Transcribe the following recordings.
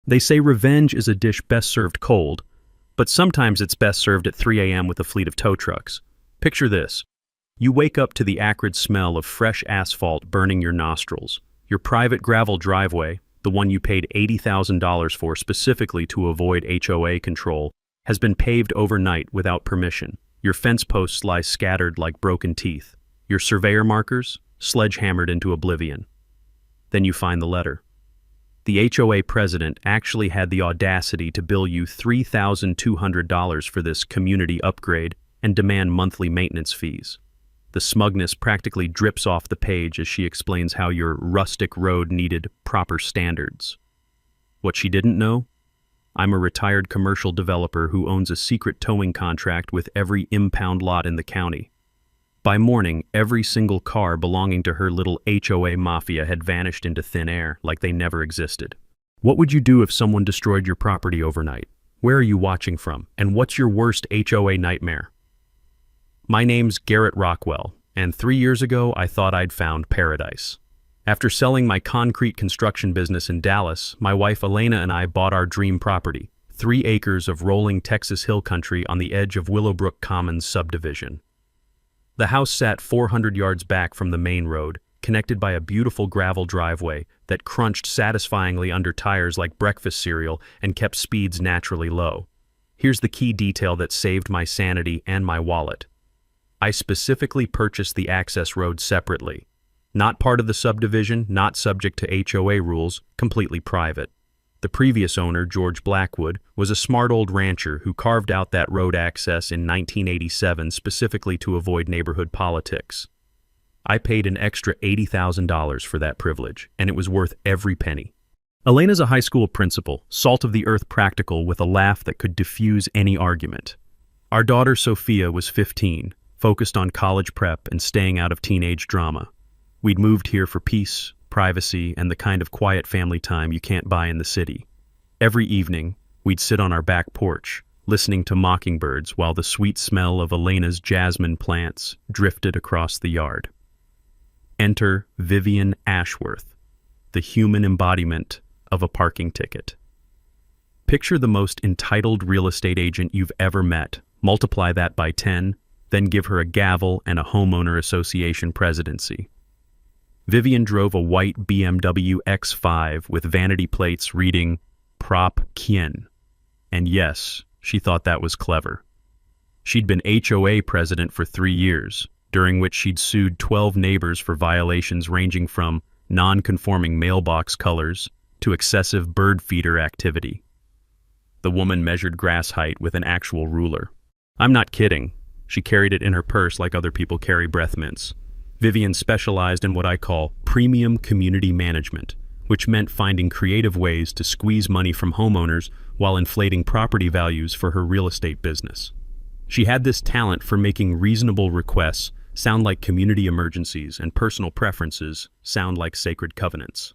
They say revenge is a dish best served cold, but sometimes it's best served at 3 a.m. with a fleet of tow trucks. Picture this. You wake up to the acrid smell of fresh asphalt burning your nostrils. Your private gravel driveway, the one you paid $80,000 for specifically to avoid HOA control, has been paved overnight without permission. Your fence posts lie scattered like broken teeth. Your surveyor markers, sledgehammered into oblivion. Then you find the letter. The HOA president actually had the audacity to bill you $3,200 for this community upgrade and demand monthly maintenance fees. The smugness practically drips off the page as she explains how your rustic road needed proper standards. What she didn't know? I'm a retired commercial developer who owns a secret towing contract with every impound lot in the county. By morning, every single car belonging to her little HOA mafia had vanished into thin air like they never existed. What would you do if someone destroyed your property overnight? Where are you watching from? And what's your worst HOA nightmare? My name's Garrett Rockwell, and 3 years ago I thought I'd found paradise. After selling my concrete construction business in Dallas, my wife Elena and I bought our dream property, 3 acres of rolling Texas hill country on the edge of Willowbrook Commons subdivision. The house sat 400 yards back from the main road, connected by a beautiful gravel driveway that crunched satisfyingly under tires like breakfast cereal and kept speeds naturally low. Here's the key detail that saved my sanity and my wallet. I specifically purchased the access road separately. Not part of the subdivision, not subject to HOA rules, completely private. The previous owner, George Blackwood, was a smart old rancher who carved out that road access in 1987 specifically to avoid neighborhood politics. I paid an extra $80,000 for that privilege, and it was worth every penny. Elena's a high school principal, salt-of-the-earth practical with a laugh that could diffuse any argument. Our daughter Sophia was 15, focused on college prep and staying out of teenage drama. We'd moved here for peace, privacy, and the kind of quiet family time you can't buy in the city. Every evening, we'd sit on our back porch, listening to mockingbirds while the sweet smell of Elena's jasmine plants drifted across the yard. Enter Vivian Ashworth, the human embodiment of a parking ticket. Picture the most entitled real estate agent you've ever met, multiply that by 10, then give her a gavel and a homeowner association presidency. Vivian drove a white BMW X5 with vanity plates reading Prop Kien. And yes, she thought that was clever. She'd been HOA president for 3 years, during which she'd sued 12 neighbors for violations ranging from non-conforming mailbox colors to excessive bird feeder activity. The woman measured grass height with an actual ruler. I'm not kidding. She carried it in her purse like other people carry breath mints. Vivian specialized in what I call premium community management, which meant finding creative ways to squeeze money from homeowners while inflating property values for her real estate business. She had this talent for making reasonable requests sound like community emergencies and personal preferences sound like sacred covenants.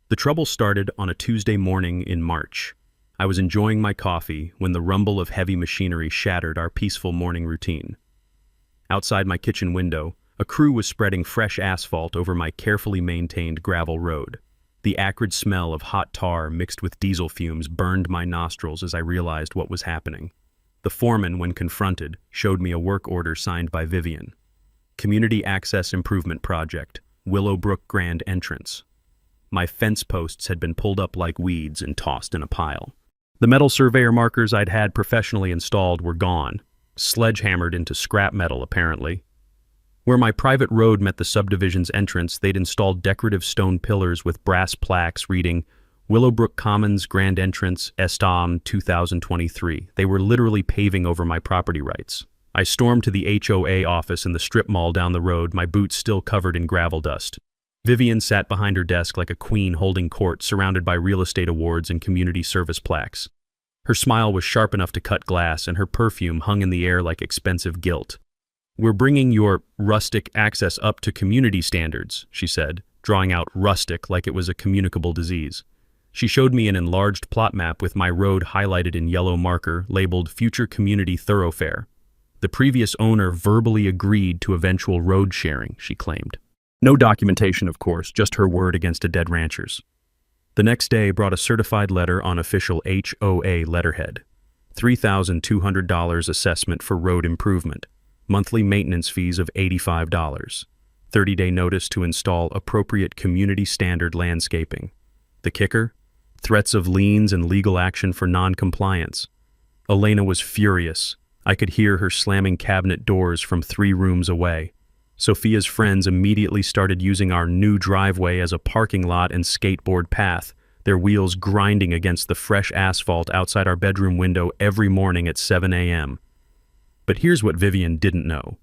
The trouble started on a Tuesday morning in March. I was enjoying my coffee when the rumble of heavy machinery shattered our peaceful morning routine. Outside my kitchen window, a crew was spreading fresh asphalt over my carefully maintained gravel road. The acrid smell of hot tar mixed with diesel fumes burned my nostrils as I realized what was happening. The foreman, when confronted, showed me a work order signed by Vivian. Community Access Improvement Project, Willowbrook Grand Entrance. My fence posts had been pulled up like weeds and tossed in a pile. The metal surveyor markers I'd had professionally installed were gone, sledgehammered into scrap metal apparently. Where my private road met the subdivision's entrance, they'd installed decorative stone pillars with brass plaques reading Willowbrook Commons Grand Entrance Estam 2023. They were literally paving over my property rights. I stormed to the HOA office in the strip mall down the road, my boots still covered in gravel dust. Vivian sat behind her desk like a queen holding court, surrounded by real estate awards and community service plaques. Her smile was sharp enough to cut glass, and her perfume hung in the air like expensive gilt. "We're bringing your rustic access up to community standards," she said, drawing out rustic like it was a communicable disease. She showed me an enlarged plot map with my road highlighted in yellow marker labeled Future Community Thoroughfare. The previous owner verbally agreed to eventual road sharing, she claimed. No documentation, of course, just her word against a dead rancher's. The next day brought a certified letter on official HOA letterhead. $3,200 assessment for road improvement. Monthly maintenance fees of $85. 30-day notice to install appropriate community standard landscaping. The kicker? Threats of liens and legal action for non-compliance. Elena was furious. I could hear her slamming cabinet doors from 3 rooms away. Sophia's friends immediately started using our new driveway as a parking lot and skateboard path, their wheels grinding against the fresh asphalt outside our bedroom window every morning at 7 a.m. But here's what Vivian didn't know.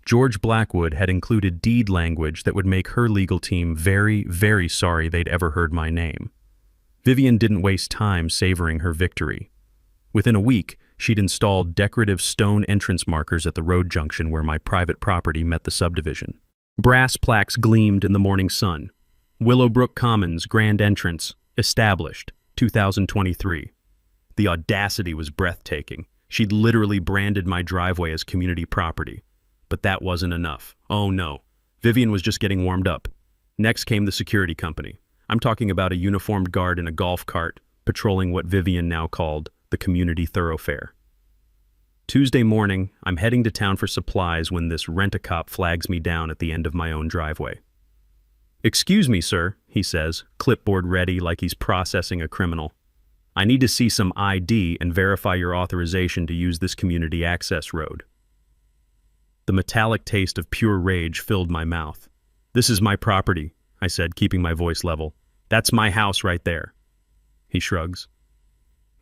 George Blackwood had included deed language that would make her legal team very, very sorry they'd ever heard my name. Vivian didn't waste time savoring her victory. Within a week, she'd installed decorative stone entrance markers at the road junction where my private property met the subdivision. Brass plaques gleamed in the morning sun. Willowbrook Commons Grand Entrance, established, 2023. The audacity was breathtaking. She'd literally branded my driveway as community property. But that wasn't enough. Oh no. Vivian was just getting warmed up. Next came the security company. I'm talking about a uniformed guard in a golf cart, patrolling what Vivian now called the community thoroughfare. Tuesday morning, I'm heading to town for supplies when this rent-a-cop flags me down at the end of my own driveway. "Excuse me, sir," he says, clipboard ready like he's processing a criminal. "I need to see some ID and verify your authorization to use this community access road." The metallic taste of pure rage filled my mouth. "This is my property," I said, keeping my voice level. "That's my house right there." He shrugs.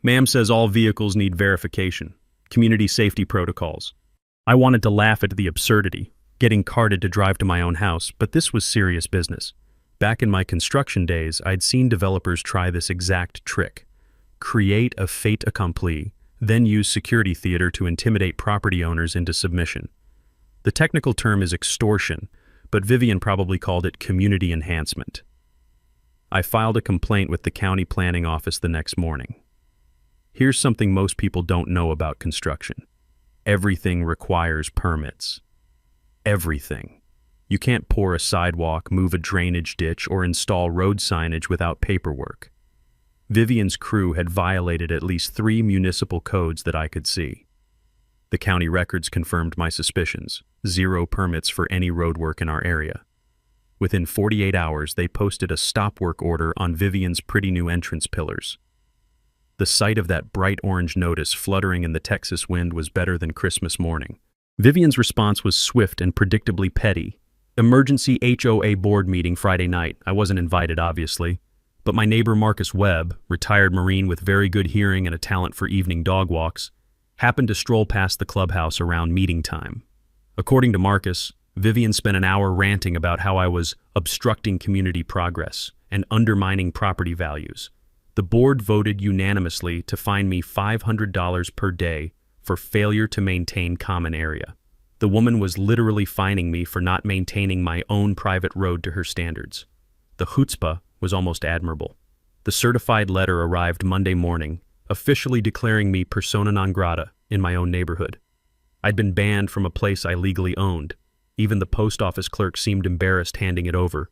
"Ma'am says all vehicles need verification. Community safety protocols." I wanted to laugh at the absurdity, getting carted to drive to my own house, but this was serious business. Back in my construction days, I'd seen developers try this exact trick. Create a fait accompli, then use security theater to intimidate property owners into submission. The technical term is extortion, but Vivian probably called it community enhancement. I filed a complaint with the county planning office the next morning. Here's something most people don't know about construction. Everything requires permits. Everything. You can't pour a sidewalk, move a drainage ditch, or install road signage without paperwork. Vivian's crew had violated at least 3 municipal codes that I could see. The county records confirmed my suspicions. 0 permits for any road work in our area. Within 48 hours, they posted a stop work order on Vivian's pretty new entrance pillars. The sight of that bright orange notice fluttering in the Texas wind was better than Christmas morning. Vivian's response was swift and predictably petty. Emergency HOA board meeting Friday night. I wasn't invited, obviously. But my neighbor Marcus Webb, retired Marine with very good hearing and a talent for evening dog walks, happened to stroll past the clubhouse around meeting time. According to Marcus, Vivian spent an hour ranting about how I was obstructing community progress and undermining property values. The board voted unanimously to fine me $500 per day for failure to maintain common area. The woman was literally fining me for not maintaining my own private road to her standards. The chutzpah was almost admirable. The certified letter arrived Monday morning, officially declaring me persona non grata in my own neighborhood. I'd been banned from a place I legally owned. Even the post office clerk seemed embarrassed handing it over.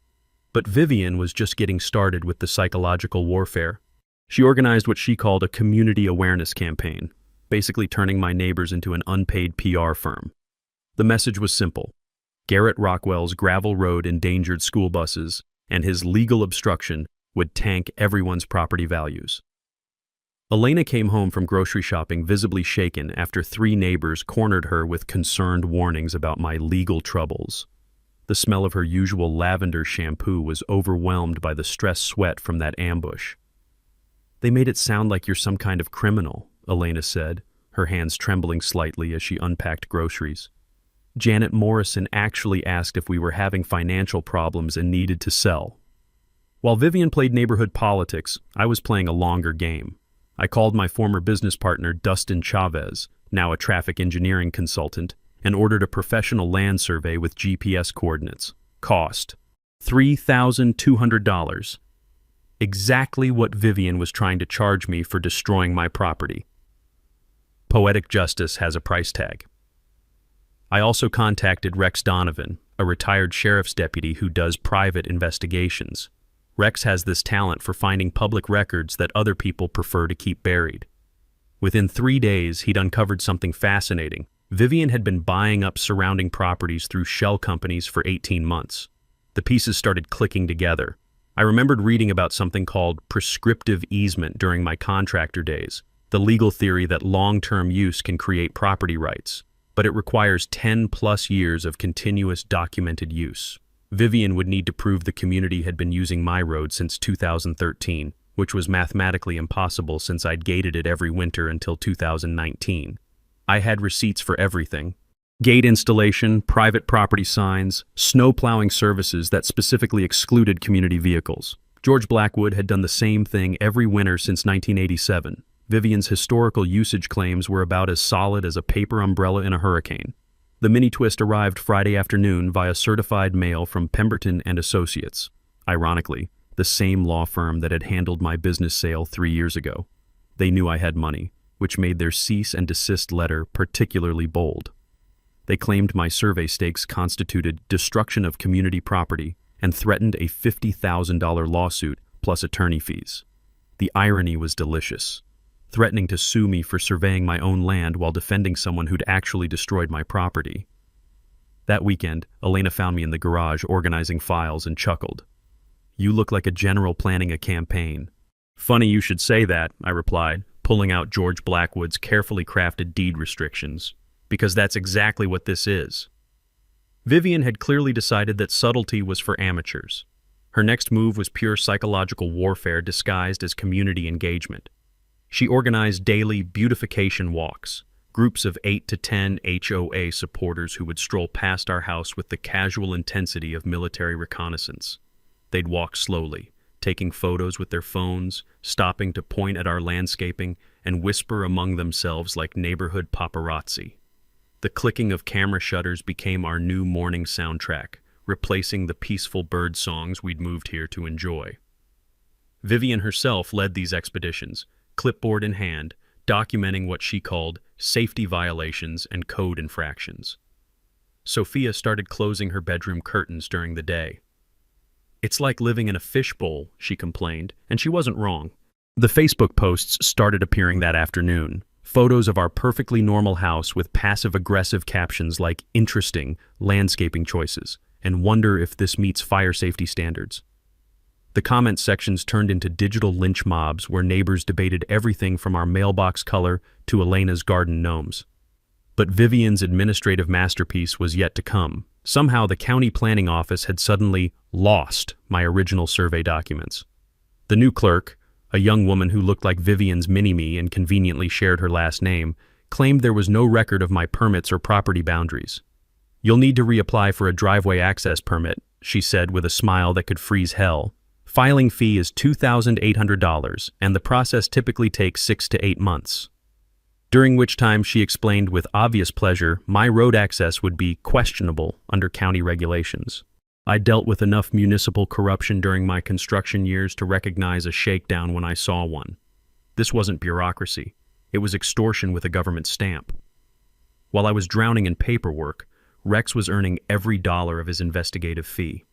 But Vivian was just getting started with the psychological warfare. She organized what she called a community awareness campaign, basically turning my neighbors into an unpaid PR firm. The message was simple. Garrett Rockwell's gravel road endangered school buses, and his legal obstruction would tank everyone's property values. Elena came home from grocery shopping visibly shaken after 3 neighbors cornered her with concerned warnings about my legal troubles. The smell of her usual lavender shampoo was overwhelmed by the stress sweat from that ambush. "They made it sound like you're some kind of criminal," Elena said, her hands trembling slightly as she unpacked groceries. "Janet Morrison actually asked if we were having financial problems and needed to sell." While Vivian played neighborhood politics, I was playing a longer game. I called my former business partner Dustin Chavez, now a traffic engineering consultant, and ordered a professional land survey with GPS coordinates. Cost: $3,200. Exactly what Vivian was trying to charge me for destroying my property. Poetic justice has a price tag. I also contacted Rex Donovan, a retired sheriff's deputy who does private investigations. Rex has this talent for finding public records that other people prefer to keep buried. Within 3 days, he'd uncovered something fascinating. Vivian had been buying up surrounding properties through shell companies for 18 months. The pieces started clicking together. I remembered reading about something called prescriptive easement during my contractor days, the legal theory that long-term use can create property rights, but it requires 10+ years of continuous documented use. Vivian would need to prove the community had been using my road since 2013, which was mathematically impossible since I'd gated it every winter until 2019. I had receipts for everything. Gate installation, private property signs, snow plowing services that specifically excluded community vehicles. George Blackwood had done the same thing every winter since 1987. Vivian's historical usage claims were about as solid as a paper umbrella in a hurricane. The mini-twist arrived Friday afternoon via certified mail from Pemberton and Associates. Ironically, the same law firm that had handled my business sale 3 years ago. They knew I had money, which made their cease and desist letter particularly bold. They claimed my survey stakes constituted destruction of community property and threatened a $50,000 lawsuit plus attorney fees. The irony was delicious, threatening to sue me for surveying my own land while defending someone who'd actually destroyed my property. That weekend, Elena found me in the garage organizing files and chuckled. "You look like a general planning a campaign." "Funny you should say that," I replied, pulling out George Blackwood's carefully crafted deed restrictions, "because that's exactly what this is." Vivian had clearly decided that subtlety was for amateurs. Her next move was pure psychological warfare disguised as community engagement. She organized daily beautification walks, groups of 8 to 10 HOA supporters who would stroll past our house with the casual intensity of military reconnaissance. They'd walk slowly, taking photos with their phones, stopping to point at our landscaping, and whisper among themselves like neighborhood paparazzi. The clicking of camera shutters became our new morning soundtrack, replacing the peaceful bird songs we'd moved here to enjoy. Vivian herself led these expeditions, clipboard in hand, documenting what she called safety violations and code infractions. Sophia started closing her bedroom curtains during the day. "It's like living in a fishbowl," she complained, and she wasn't wrong. The Facebook posts started appearing that afternoon, photos of our perfectly normal house with passive-aggressive captions like "interesting," landscaping choices, and "wonder if this meets fire safety standards." The comment sections turned into digital lynch mobs where neighbors debated everything from our mailbox color to Elena's garden gnomes. But Vivian's administrative masterpiece was yet to come. Somehow the county planning office had suddenly lost my original survey documents. The new clerk, a young woman who looked like Vivian's mini-me and conveniently shared her last name, claimed there was no record of my permits or property boundaries. "You'll need to reapply for a driveway access permit," she said with a smile that could freeze hell. "Filing fee is $2,800, and the process typically takes 6 to 8 months. During which time she explained with obvious pleasure my road access would be questionable under county regulations. I dealt with enough municipal corruption during my construction years to recognize a shakedown when I saw one. This wasn't bureaucracy. It was extortion with a government stamp. While I was drowning in paperwork, Rex was earning every dollar of his investigative fee.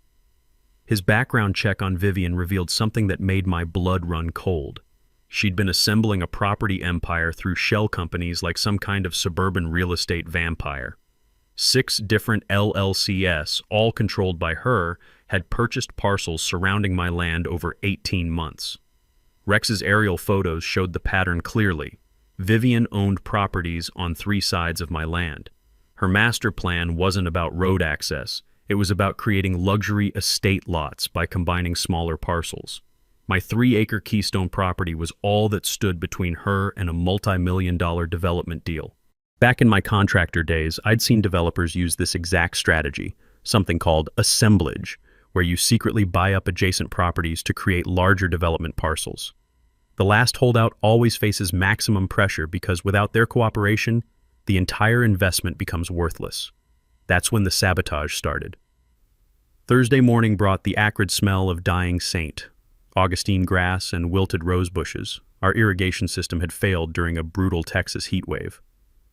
His background check on Vivian revealed something that made my blood run cold. She'd been assembling a property empire through shell companies like some kind of suburban real estate vampire. 6 different LLCs, all controlled by her, had purchased parcels surrounding my land over 18 months. Rex's aerial photos showed the pattern clearly. Vivian owned properties on 3 sides of my land. Her master plan wasn't about road access. It was about creating luxury estate lots by combining smaller parcels. My 3-acre Keystone property was all that stood between her and a multi-million-dollar development deal. Back in my contractor days, I'd seen developers use this exact strategy, something called assemblage, where you secretly buy up adjacent properties to create larger development parcels. The last holdout always faces maximum pressure because without their cooperation, the entire investment becomes worthless. That's when the sabotage started. Thursday morning brought the acrid smell of dying saint, Augustine grass, and wilted rose bushes. Our irrigation system had failed during a brutal Texas heat wave.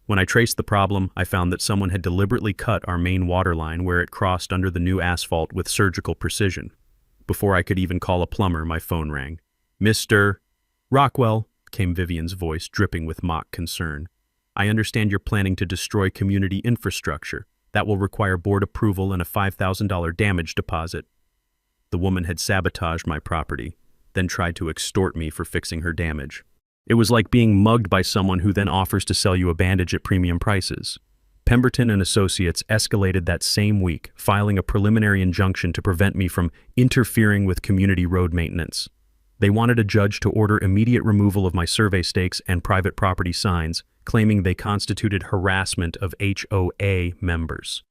When I traced the problem, I found that someone had deliberately cut our main water line where it crossed under the new asphalt with surgical precision. Before I could even call a plumber, my phone rang. "Mr. Rockwell," came Vivian's voice, dripping with mock concern. "I understand you're planning to destroy community infrastructure. That will require board approval and a $5,000 damage deposit." The woman had sabotaged my property, then tried to extort me for fixing her damage. It was like being mugged by someone who then offers to sell you a bandage at premium prices. Pemberton and Associates escalated that same week, filing a preliminary injunction to prevent me from interfering with community road maintenance. They wanted a judge to order immediate removal of my survey stakes and private property signs, claiming they constituted harassment of HOA members.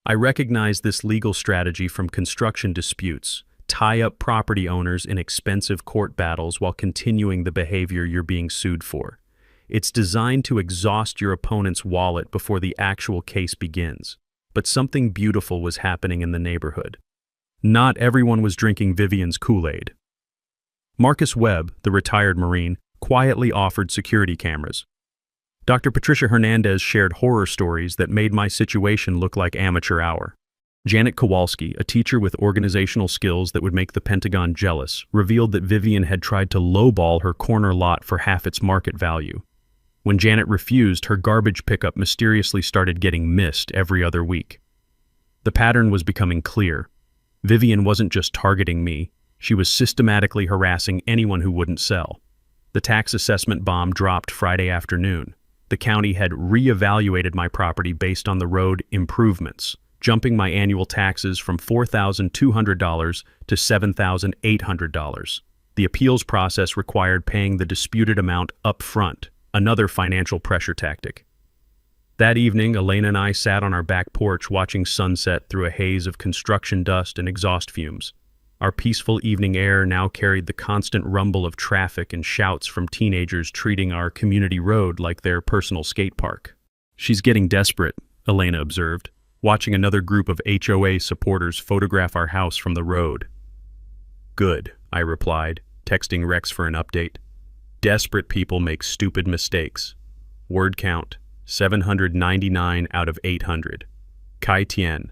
I recognize this legal strategy from construction disputes. Tie up property owners in expensive court battles while continuing the behavior you're being sued for. It's designed to exhaust your opponent's wallet before the actual case begins. But something beautiful was happening in the neighborhood. Not everyone was drinking Vivian's Kool-Aid. Marcus Webb, the retired Marine, quietly offered security cameras. Dr. Patricia Hernandez shared horror stories that made my situation look like amateur hour. Janet Kowalski, a teacher with organizational skills that would make the Pentagon jealous, revealed that Vivian had tried to lowball her corner lot for half its market value. When Janet refused, her garbage pickup mysteriously started getting missed every other week. The pattern was becoming clear. Vivian wasn't just targeting me, she was systematically harassing anyone who wouldn't sell. The tax assessment bomb dropped Friday afternoon. The county had re-evaluated my property based on the road improvements, jumping my annual taxes from $4,200 to $7,800. The appeals process required paying the disputed amount up front, another financial pressure tactic. That evening, Elena and I sat on our back porch watching sunset through a haze of construction dust and exhaust fumes. Our peaceful evening air now carried the constant rumble of traffic and shouts from teenagers treating our community road like their personal skate park. "She's getting desperate," Elena observed, watching another group of HOA supporters photograph our house from the road. "Good," I replied, texting Rex for an update. "Desperate people make stupid mistakes. Word count, 799 out of 800. Kai Tien,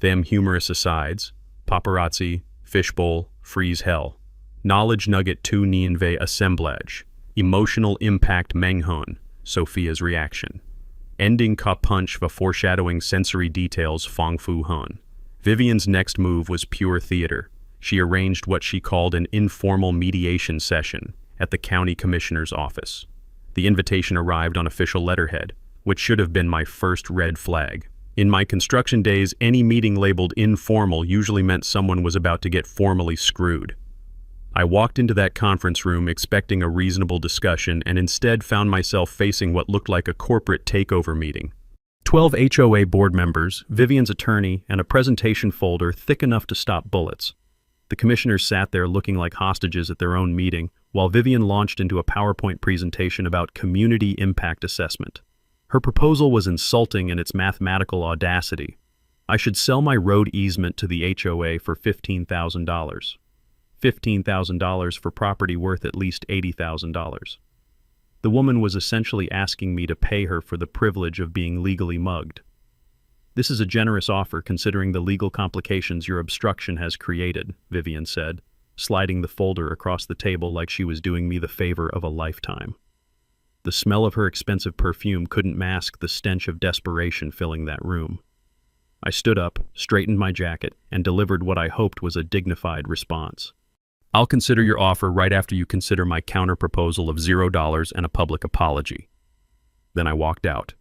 them humorous asides, paparazzi, fishbowl, freeze hell. Knowledge nugget tu nienve assemblage. Emotional impact menghon, Sophia's reaction. Ending ka punch va foreshadowing sensory details fong fu hun." Vivian's next move was pure theater. She arranged what she called an informal mediation session at the county commissioner's office. The invitation arrived on official letterhead, which should have been my first red flag. In my construction days, any meeting labeled informal usually meant someone was about to get formally screwed. I walked into that conference room expecting a reasonable discussion and instead found myself facing what looked like a corporate takeover meeting. 12 HOA board members, Vivian's attorney, and a presentation folder thick enough to stop bullets. The commissioners sat there looking like hostages at their own meeting, while Vivian launched into a PowerPoint presentation about community impact assessment. Her proposal was insulting in its mathematical audacity. I should sell my road easement to the HOA for $15,000. $15,000 for property worth at least $80,000. The woman was essentially asking me to pay her for the privilege of being legally mugged. "This is a generous offer considering the legal complications your obstruction has created," Vivian said, sliding the folder across the table like she was doing me the favor of a lifetime. The smell of her expensive perfume couldn't mask the stench of desperation filling that room. I stood up, straightened my jacket, and delivered what I hoped was a dignified response. "I'll consider your offer right after you consider my counter-proposal of $0 and a public apology." Then I walked out,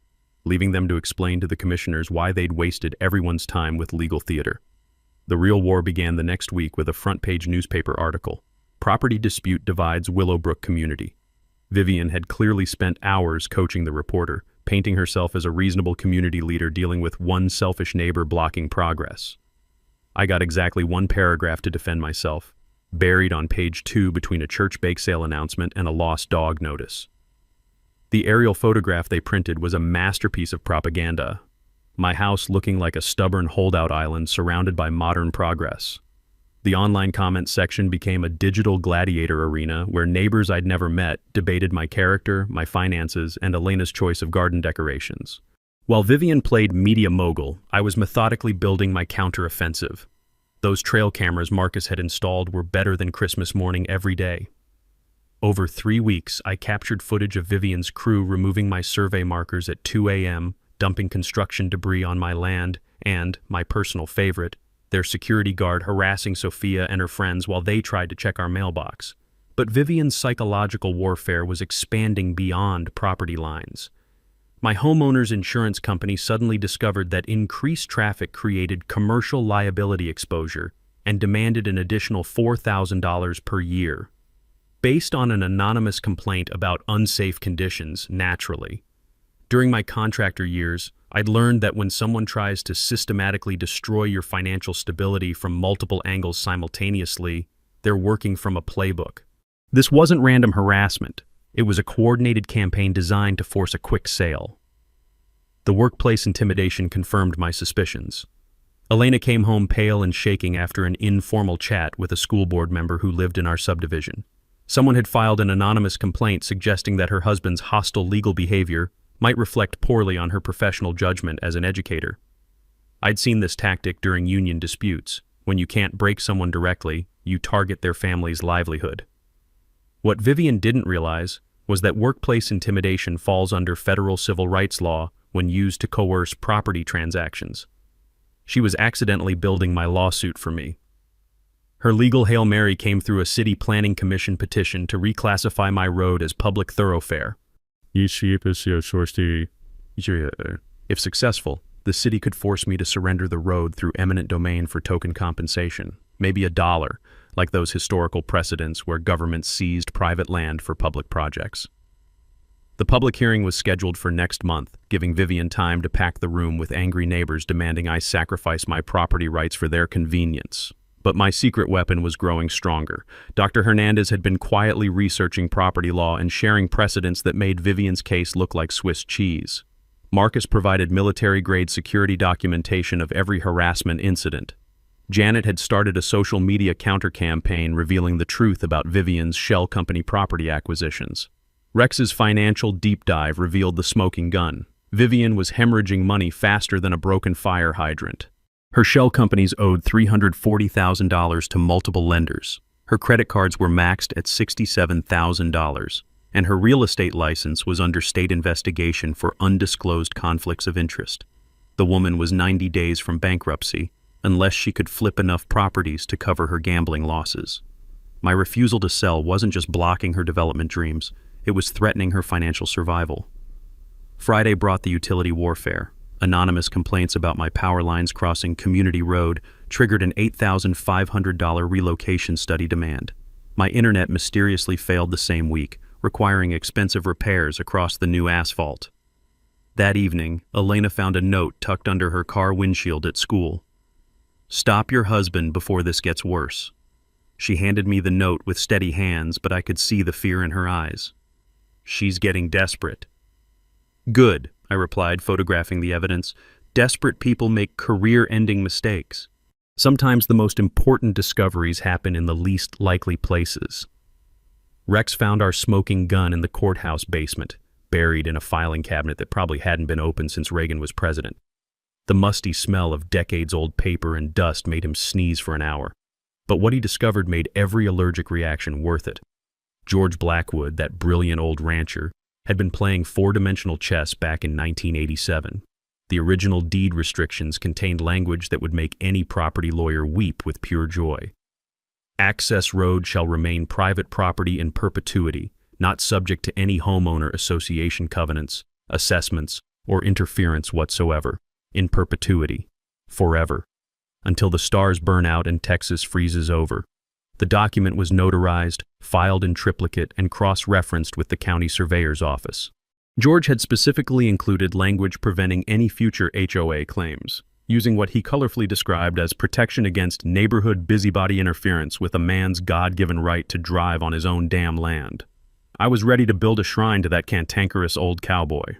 leaving them to explain to the commissioners why they'd wasted everyone's time with legal theater. The real war began the next week with a front-page newspaper article. "Property dispute divides Willowbrook community." Vivian had clearly spent hours coaching the reporter, painting herself as a reasonable community leader dealing with one selfish neighbor blocking progress. I got exactly one paragraph to defend myself, buried on page 2 between a church bake sale announcement and a lost dog notice. The aerial photograph they printed was a masterpiece of propaganda. My house looking like a stubborn holdout island surrounded by modern progress. The online comment section became a digital gladiator arena where neighbors I'd never met debated my character, my finances, and Elena's choice of garden decorations. While Vivian played media mogul, I was methodically building my counter-offensive. Those trail cameras Marcus had installed were better than Christmas morning every day. Over 3 weeks, I captured footage of Vivian's crew removing my survey markers at 2 a.m., dumping construction debris on my land, and, my personal favorite, their security guard harassing Sophia and her friends while they tried to check our mailbox. But Vivian's psychological warfare was expanding beyond property lines. My homeowner's insurance company suddenly discovered that increased traffic created commercial liability exposure and demanded an additional $4,000 per year. Based on an anonymous complaint about unsafe conditions, naturally. During my contractor years, I'd learned that when someone tries to systematically destroy your financial stability from multiple angles simultaneously, they're working from a playbook. This wasn't random harassment. It was a coordinated campaign designed to force a quick sale. The workplace intimidation confirmed my suspicions. Elena came home pale and shaking after an informal chat with a school board member who lived in our subdivision. Someone had filed an anonymous complaint suggesting that her husband's hostile legal behavior might reflect poorly on her professional judgment as an educator. I'd seen this tactic during union disputes. When you can't break someone directly, you target their family's livelihood. What Vivian didn't realize was that workplace intimidation falls under federal civil rights law when used to coerce property transactions. She was accidentally building my lawsuit for me. Her legal Hail Mary came through a city planning commission petition to reclassify my road as public thoroughfare. If successful, the city could force me to surrender the road through eminent domain for token compensation, maybe $1, like those historical precedents where governments seized private land for public projects. The public hearing was scheduled for next month, giving Vivian time to pack the room with angry neighbors demanding I sacrifice my property rights for their convenience. But my secret weapon was growing stronger. Dr. Hernandez had been quietly researching property law and sharing precedents that made Vivian's case look like Swiss cheese. Marcus provided military-grade security documentation of every harassment incident. Janet had started a social media counter-campaign revealing the truth about Vivian's shell company property acquisitions. Rex's financial deep dive revealed the smoking gun. Vivian was hemorrhaging money faster than a broken fire hydrant. Her shell companies owed $340,000 to multiple lenders. Her credit cards were maxed at $67,000, and her real estate license was under state investigation for undisclosed conflicts of interest. The woman was 90 days from bankruptcy, unless she could flip enough properties to cover her gambling losses. My refusal to sell wasn't just blocking her development dreams, it was threatening her financial survival. Friday brought the utility warfare. Anonymous complaints about my power lines crossing Community Road triggered an $8,500 relocation study demand. My internet mysteriously failed the same week, requiring expensive repairs across the new asphalt. That evening, Elena found a note tucked under her car windshield at school. "Stop your husband before this gets worse." She handed me the note with steady hands, but I could see the fear in her eyes. "She's getting desperate." "Good," I replied, photographing the evidence. "Desperate people make career-ending mistakes. Sometimes the most important discoveries happen in the least likely places." Rex found our smoking gun in the courthouse basement, buried in a filing cabinet that probably hadn't been opened since Reagan was president. The musty smell of decades-old paper and dust made him sneeze for an hour. But what he discovered made every allergic reaction worth it. George Blackwood, that brilliant old rancher, had been playing four-dimensional chess back in 1987. The original deed restrictions contained language that would make any property lawyer weep with pure joy. Access road shall remain private property in perpetuity, not subject to any homeowner association covenants, assessments, or interference whatsoever. In perpetuity. Forever. Until the stars burn out and Texas freezes over. The document was notarized, filed in triplicate, and cross-referenced with the county surveyor's office. George had specifically included language preventing any future HOA claims, using what he colorfully described as protection against neighborhood busybody interference with a man's God-given right to drive on his own damn land. I was ready to build a shrine to that cantankerous old cowboy.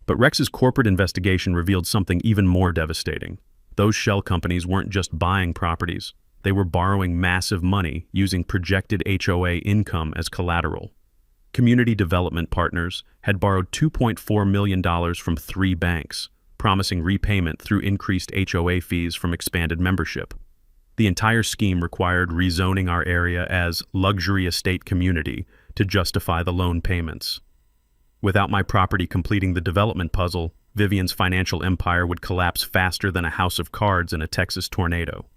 But Rex's corporate investigation revealed something even more devastating. Those shell companies weren't just buying properties. They were borrowing massive money using projected HOA income as collateral. Community Development Partners had borrowed $2.4 million from 3 banks, promising repayment through increased HOA fees from expanded membership. The entire scheme required rezoning our area as luxury estate community to justify the loan payments. Without my property completing the development puzzle, Vivian's financial empire would collapse faster than a house of cards in a Texas tornado.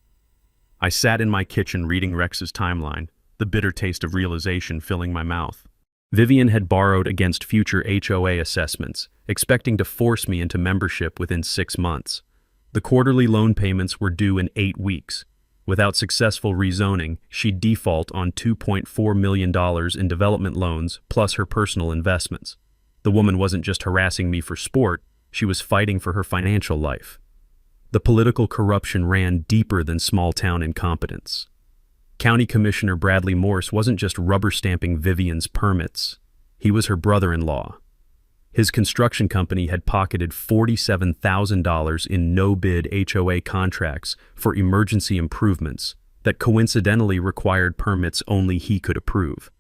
I sat in my kitchen reading Rex's timeline, the bitter taste of realization filling my mouth. Vivian had borrowed against future HOA assessments, expecting to force me into membership within 6 months. The quarterly loan payments were due in 8 weeks. Without successful rezoning, she'd default on $2.4 million in development loans plus her personal investments. The woman wasn't just harassing me for sport, she was fighting for her financial life. The political corruption ran deeper than small-town incompetence. County Commissioner Bradley Morse wasn't just rubber-stamping Vivian's permits. He was her brother-in-law. His construction company had pocketed $47,000 in no-bid HOA contracts for emergency improvements that coincidentally required permits only he could approve.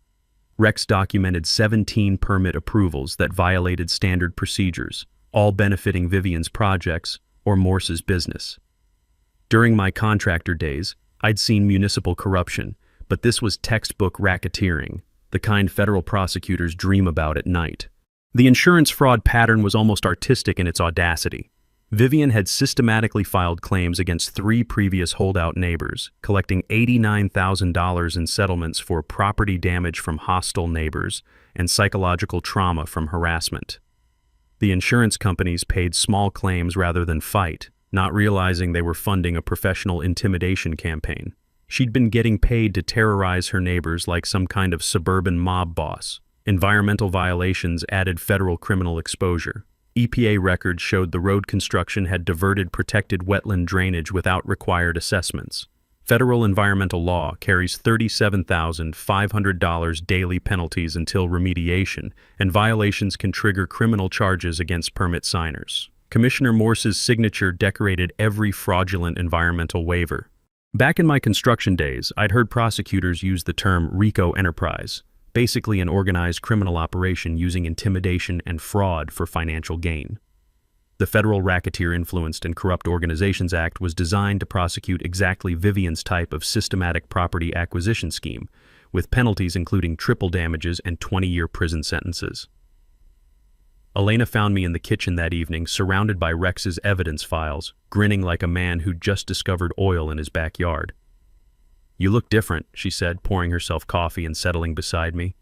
Rex documented 17 permit approvals that violated standard procedures, all benefiting Vivian's projects or Morse's business. During my contractor days, I'd seen municipal corruption, but this was textbook racketeering, the kind federal prosecutors dream about at night. The insurance fraud pattern was almost artistic in its audacity. Vivian had systematically filed claims against 3 previous holdout neighbors, collecting $89,000 in settlements for property damage from hostile neighbors and psychological trauma from harassment. The insurance companies paid small claims rather than fight, not realizing they were funding a professional intimidation campaign. She'd been getting paid to terrorize her neighbors like some kind of suburban mob boss. Environmental violations added federal criminal exposure. EPA records showed the road construction had diverted protected wetland drainage without required assessments. Federal environmental law carries $37,500 daily penalties until remediation, and violations can trigger criminal charges against permit signers. Commissioner Morse's signature decorated every fraudulent environmental waiver. Back in my construction days, I'd heard prosecutors use the term RICO enterprise, basically an organized criminal operation using intimidation and fraud for financial gain. The Federal Racketeer-Influenced and Corrupt Organizations Act was designed to prosecute exactly Vivian's type of systematic property acquisition scheme, with penalties including triple damages and 20-year prison sentences. Elena found me in the kitchen that evening, surrounded by Rex's evidence files, grinning like a man who'd just discovered oil in his backyard. "You look different," she said, pouring herself coffee and settling beside me.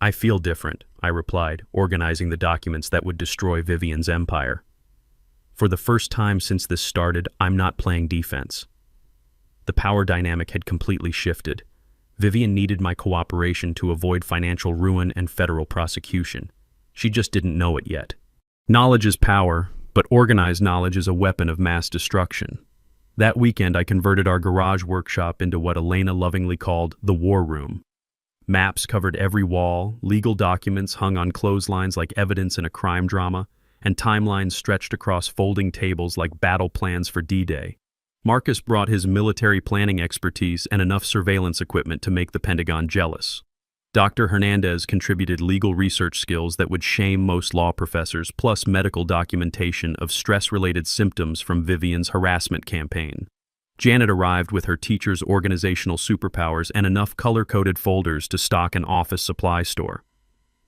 "I feel different," I replied, organizing the documents that would destroy Vivian's empire. For the first time since this started, I'm not playing defense. The power dynamic had completely shifted. Vivian needed my cooperation to avoid financial ruin and federal prosecution. She just didn't know it yet. Knowledge is power, but organized knowledge is a weapon of mass destruction. That weekend, I converted our garage workshop into what Elena lovingly called the war room. Maps covered every wall, legal documents hung on clotheslines like evidence in a crime drama, and timelines stretched across folding tables like battle plans for D-Day. Marcus brought his military planning expertise and enough surveillance equipment to make the Pentagon jealous. Dr. Hernandez contributed legal research skills that would shame most law professors, plus medical documentation of stress-related symptoms from Vivian's harassment campaign. Janet arrived with her teacher's organizational superpowers and enough color-coded folders to stock an office supply store.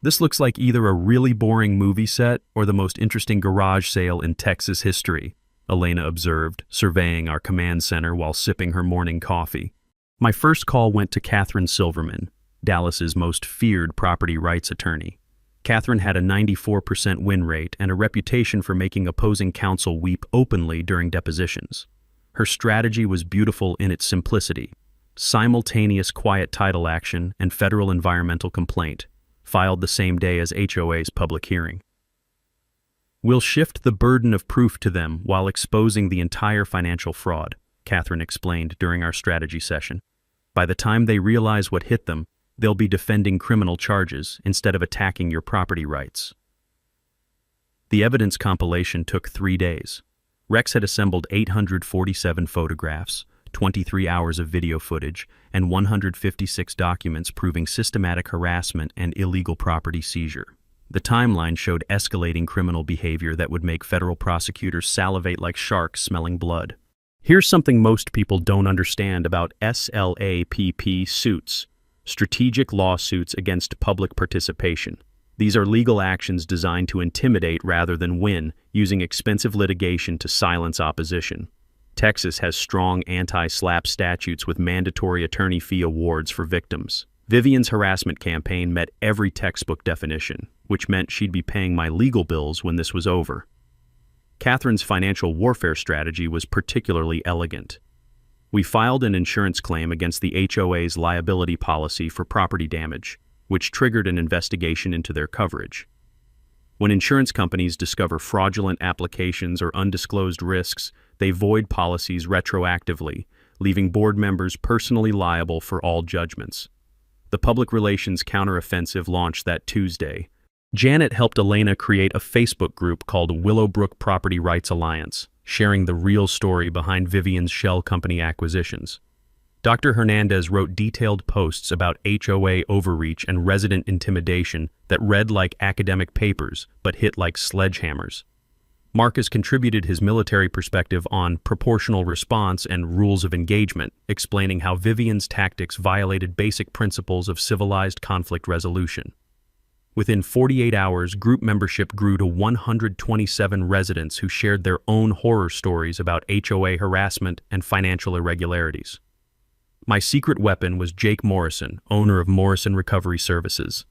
"This looks like either a really boring movie set or the most interesting garage sale in Texas history," Elena observed, surveying our command center while sipping her morning coffee. My first call went to Catherine Silverman, Dallas's most feared property rights attorney. Catherine had a 94% win rate and a reputation for making opposing counsel weep openly during depositions. Her strategy was beautiful in its simplicity: simultaneous quiet title action and federal environmental complaint, filed the same day as HOA's public hearing. "We'll shift the burden of proof to them while exposing the entire financial fraud," Catherine explained during our strategy session. "By the time they realize what hit them, they'll be defending criminal charges instead of attacking your property rights." The evidence compilation took 3 days. Rex had assembled 847 photographs, 23 hours of video footage, and 156 documents proving systematic harassment and illegal property seizure. The timeline showed escalating criminal behavior that would make federal prosecutors salivate like sharks smelling blood. Here's something most people don't understand about SLAPP suits: strategic lawsuits against public participation. These are legal actions designed to intimidate rather than win, using expensive litigation to silence opposition. Texas has strong anti-SLAPP statutes with mandatory attorney fee awards for victims. Vivian's harassment campaign met every textbook definition, which meant she'd be paying my legal bills when this was over. Catherine's financial warfare strategy was particularly elegant. We filed an insurance claim against the HOA's liability policy for property damage, which triggered an investigation into their coverage. When insurance companies discover fraudulent applications or undisclosed risks, they void policies retroactively, leaving board members personally liable for all judgments. The public relations counteroffensive launched that Tuesday. Janet helped Elena create a Facebook group called Willowbrook Property Rights Alliance, sharing the real story behind Vivian's shell company acquisitions. Dr. Hernandez wrote detailed posts about HOA overreach and resident intimidation that read like academic papers but hit like sledgehammers. Marcus contributed his military perspective on proportional response and rules of engagement, explaining how Vivian's tactics violated basic principles of civilized conflict resolution. Within 48 hours, group membership grew to 127 residents who shared their own horror stories about HOA harassment and financial irregularities. My secret weapon was Jake Morrison, owner of Morrison Recovery Services.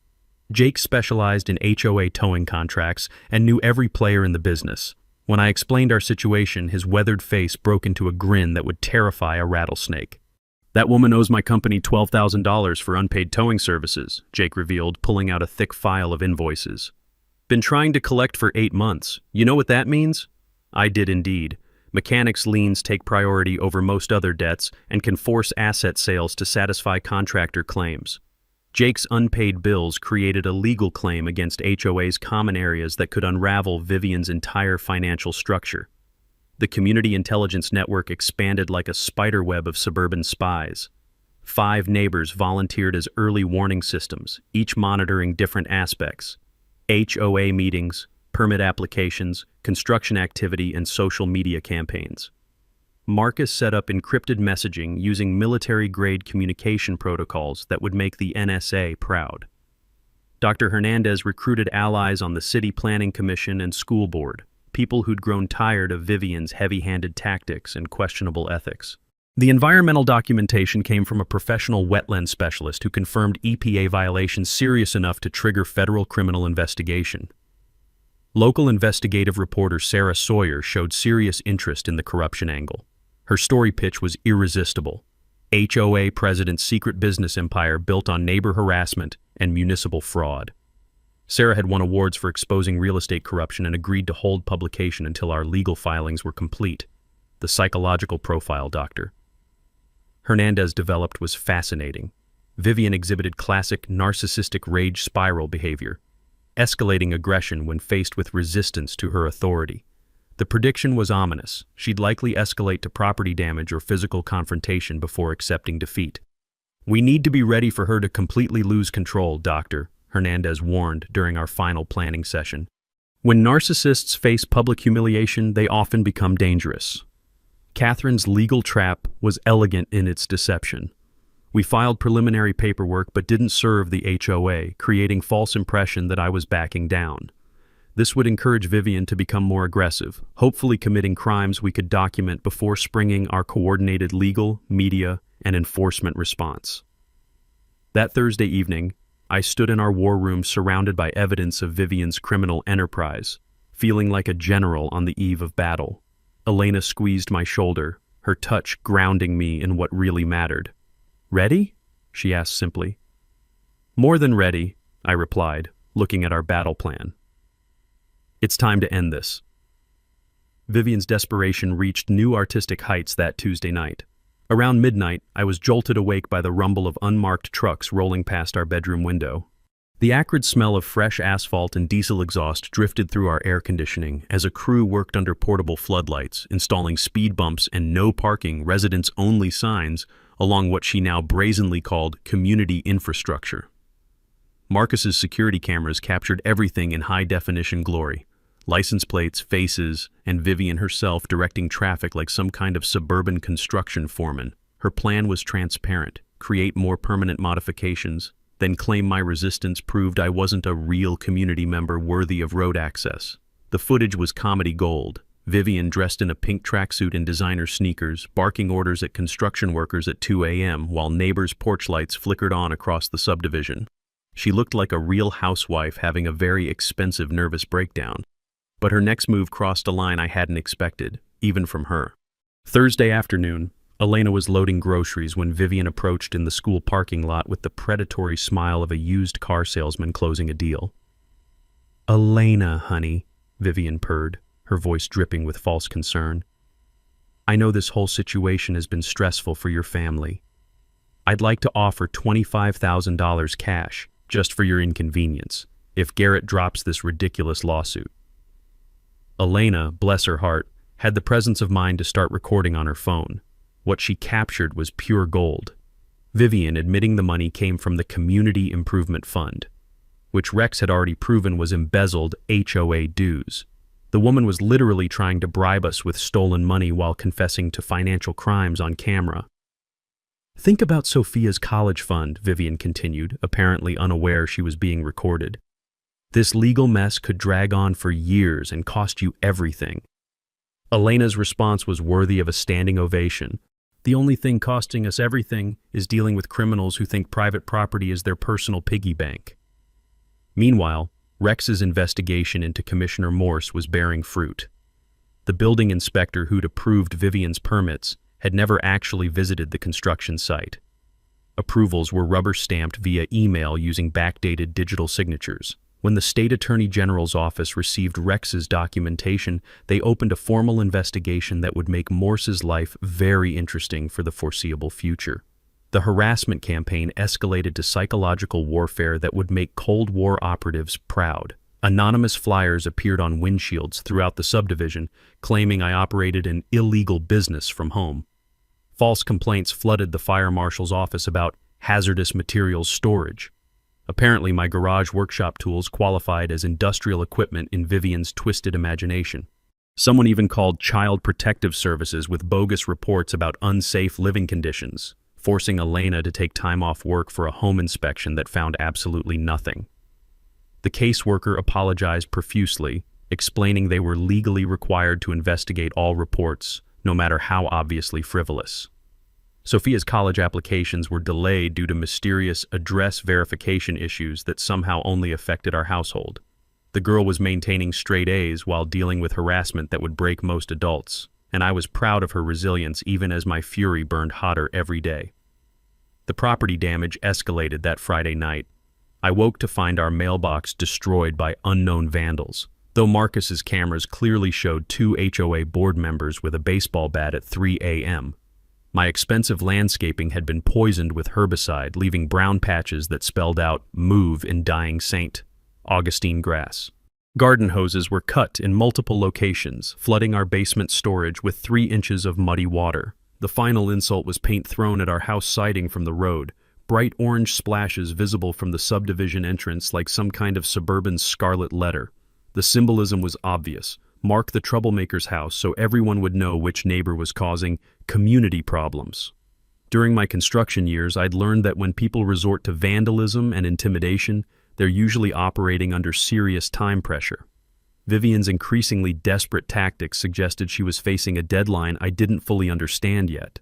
Jake specialized in HOA towing contracts and knew every player in the business. When I explained our situation, his weathered face broke into a grin that would terrify a rattlesnake. "That woman owes my company $12,000 for unpaid towing services," Jake revealed, pulling out a thick file of invoices. "Been trying to collect for 8 months. You know what that means?" I did indeed. Mechanics' liens take priority over most other debts and can force asset sales to satisfy contractor claims. Jake's unpaid bills created a legal claim against HOA's common areas that could unravel Vivian's entire financial structure. The community intelligence network expanded like a spiderweb of suburban spies. 5 neighbors volunteered as early warning systems, each monitoring different aspects: HOA meetings, permit applications, construction activity, and social media campaigns. Marcus set up encrypted messaging using military-grade communication protocols that would make the NSA proud. Dr. Hernandez recruited allies on the City Planning Commission and school board, people who'd grown tired of Vivian's heavy-handed tactics and questionable ethics. The environmental documentation came from a professional wetland specialist who confirmed EPA violations serious enough to trigger federal criminal investigation. Local investigative reporter Sarah Sawyer showed serious interest in the corruption angle. Her story pitch was irresistible: HOA president's secret business empire built on neighbor harassment and municipal fraud. Sarah had won awards for exposing real estate corruption and agreed to hold publication until our legal filings were complete. The psychological profile Dr. Hernandez developed was fascinating. Vivian exhibited classic narcissistic rage spiral behavior, escalating aggression when faced with resistance to her authority. The prediction was ominous. She'd likely escalate to property damage or physical confrontation before accepting defeat. "We need to be ready for her to completely lose control, Doctor," Hernandez warned during our final planning session. "When narcissists face public humiliation, they often become dangerous." Catherine's legal trap was elegant in its deception. We filed preliminary paperwork but didn't serve the HOA, creating false impression that I was backing down. This would encourage Vivian to become more aggressive, hopefully committing crimes we could document before springing our coordinated legal, media, and enforcement response. That Thursday evening, I stood in our war room surrounded by evidence of Vivian's criminal enterprise, feeling like a general on the eve of battle. Elena squeezed my shoulder, her touch grounding me in what really mattered. "Ready?" she asked simply. "More than ready," I replied, looking at our battle plan. "It's time to end this." Vivian's desperation reached new artistic heights that Tuesday night. Around midnight, I was jolted awake by the rumble of unmarked trucks rolling past our bedroom window. The acrid smell of fresh asphalt and diesel exhaust drifted through our air conditioning as a crew worked under portable floodlights, installing speed bumps and no parking, residents-only signs along what she now brazenly called community infrastructure. Marcus's security cameras captured everything in high-definition glory: License plates, faces, and Vivian herself directing traffic like some kind of suburban construction foreman. Her plan was transparent: create more permanent modifications, then claim my resistance proved I wasn't a real community member worthy of road access. The footage was comedy gold. Vivian, dressed in a pink tracksuit and designer sneakers, barking orders at construction workers at 2 a.m. while neighbors' porch lights flickered on across the subdivision. She looked like a real housewife having a very expensive nervous breakdown. But her next move crossed a line I hadn't expected, even from her. Thursday afternoon, Elena was loading groceries when Vivian approached in the school parking lot with the predatory smile of a used car salesman closing a deal. "Elena, honey," Vivian purred, her voice dripping with false concern. "I know this whole situation has been stressful for your family. I'd like to offer $25,000 cash, just for your inconvenience, if Garrett drops this ridiculous lawsuit." Elena, bless her heart, had the presence of mind to start recording on her phone. What she captured was pure gold. Vivian admitting the money came from the Community Improvement Fund, which Rex had already proven was embezzled HOA dues. The woman was literally trying to bribe us with stolen money while confessing to financial crimes on camera. "Think about Sophia's college fund," Vivian continued, apparently unaware she was being recorded. "This legal mess could drag on for years and cost you everything." Elena's response was worthy of a standing ovation. "The only thing costing us everything is dealing with criminals who think private property is their personal piggy bank." Meanwhile, Rex's investigation into Commissioner Morse was bearing fruit. The building inspector who'd approved Vivian's permits had never actually visited the construction site. Approvals were rubber-stamped via email using backdated digital signatures. When the state attorney general's office received Rex's documentation, they opened a formal investigation that would make Morse's life very interesting for the foreseeable future. The harassment campaign escalated to psychological warfare that would make Cold War operatives proud. Anonymous flyers appeared on windshields throughout the subdivision, claiming I operated an illegal business from home. False complaints flooded the fire marshal's office about hazardous materials storage. Apparently, my garage workshop tools qualified as industrial equipment in Vivian's twisted imagination. Someone even called Child Protective Services with bogus reports about unsafe living conditions, forcing Elena to take time off work for a home inspection that found absolutely nothing. The caseworker apologized profusely, explaining they were legally required to investigate all reports, no matter how obviously frivolous. Sophia's college applications were delayed due to mysterious address verification issues that somehow only affected our household. The girl was maintaining straight A's while dealing with harassment that would break most adults, and I was proud of her resilience even as my fury burned hotter every day. The property damage escalated that Friday night. I woke to find our mailbox destroyed by unknown vandals, though Marcus's cameras clearly showed 2 HOA board members with a baseball bat at 3 a.m. My expensive landscaping had been poisoned with herbicide, leaving brown patches that spelled out "Move" in dying St. Augustine grass. Garden hoses were cut in multiple locations, flooding our basement storage with 3 inches of muddy water. The final insult was paint thrown at our house siding from the road, bright orange splashes visible from the subdivision entrance like some kind of suburban scarlet letter. The symbolism was obvious. Mark the troublemaker's house so everyone would know which neighbor was causing community problems. During my construction years, I'd learned that when people resort to vandalism and intimidation, they're usually operating under serious time pressure. Vivian's increasingly desperate tactics suggested she was facing a deadline I didn't fully understand yet.